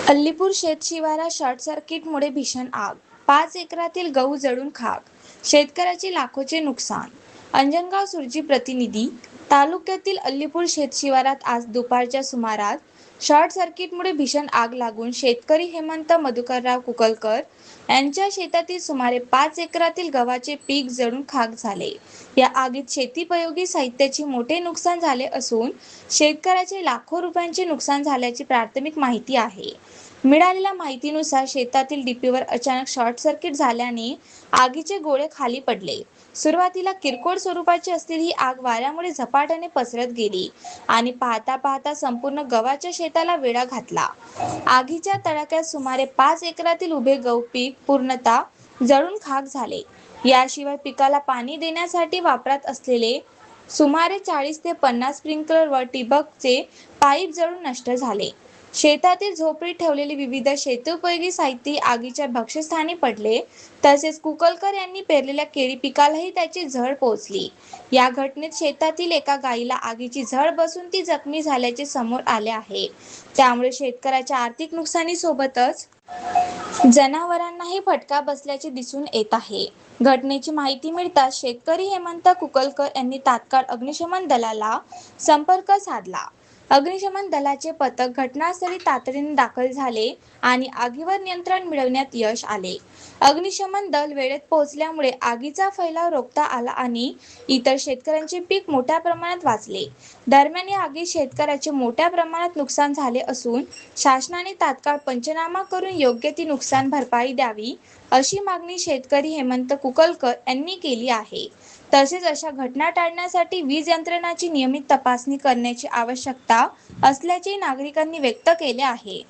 Allipur शेतशिवारात short सर्किटमुळे भीषण आग, 5 एकरातील गहू जळून खाक, शेतकऱ्याचे लाखोचे नुकसान. अंजनगाव सुरजी प्रतिनिधी. तालुक्यातील अल्लीपूर शेतशिवारात आज दुपारच्या सुमारास शॉर्ट सर्किटमुळे भीषण आग लागून शेतकरी हेमंत मधुकरराव कुकलकर यांच्या शेतातील सुमारे 5 एकरातील गव्हाचे पीक जळून खाक झाले. या आगीत शेतीपयोगी साहित्याचे मोठे नुकसान झाले असून शेतकऱ्याचे लाखो रुपयांचे नुकसान झाल्याची प्राथमिक माहिती आहे. मिळालेल्या माहितीनुसार शेतातील डीपीवर अचानक शॉर्ट सर्किट झाल्याने आगीचे गोळे खाली पडले. सुरुवातीला किरकोळ स्वरूपाची असलेली ही आग वाऱ्यामुळे झपाट्याने पसरत गेली आणि पाहता पाहता संपूर्ण गव्हाच्या शेताला वेढा घातला. आगीच्या तडाख्यात सुमारे 5 एकरातील उभे गहू पीक पूर्णतः जळून खाक झाले. याशिवाय पिकाला पाणी देण्यासाठी वापरात असलेले सुमारे 40 ते 50 स्प्रिंकलर व ठिबकचे पाईप जळून नष्ट झाले. शेतातील झोपडीत ठेवलेले विविध शेतोपयोगी साहित्य आगीच्या भक्ष्यस्थानी पडले. तसेच कुकलकर यांनी पेरलेल्या केळी पिकालाही त्याची झळ पोहोचली. या घटनेत शेतातील एका गायीला आगीची झळ बसून ती जखमी झाल्याचे समोर आले आहे. त्यामुळे शेतकऱ्याच्या आर्थिक नुकसानीसोबतच जनावरांनाही फटका बसल्याचे दिसून येत आहे. घटनेची माहिती मिळताच शेतकरी हेमंत कुकलकर यांनी तात्काळ अग्निशमन दलाला संपर्क साधला. अग्निशमन दलाचे पथक घटनास्थळी तातडीने दाखल झाले आणि आगीवर नियंत्रण मिळवण्यात यश आले. अग्निशमन दल वेळेत पोहोचल्यामुळे आगीचा फैलाव रोखता आला आणि इतर शेतकऱ्यांचे पीक मोठ्या प्रमाणात वाचले. दरम्यान या आगीत शेतकऱ्याचे मोठ्या प्रमाणात नुकसान झाले असून शासनाने तात्काळ पंचनामा करून योग्य ती नुकसान भरपाई द्यावी अशी मागणी शेतकरी हेमंत कुकलकर यांनी केली आहे. तसेच अशा घटना टाळण्यासाठी वीज यंत्रणाची नियमित तपासणी करण्याची आवश्यकता असल्याचे नागरिकांनी व्यक्त केले आहे.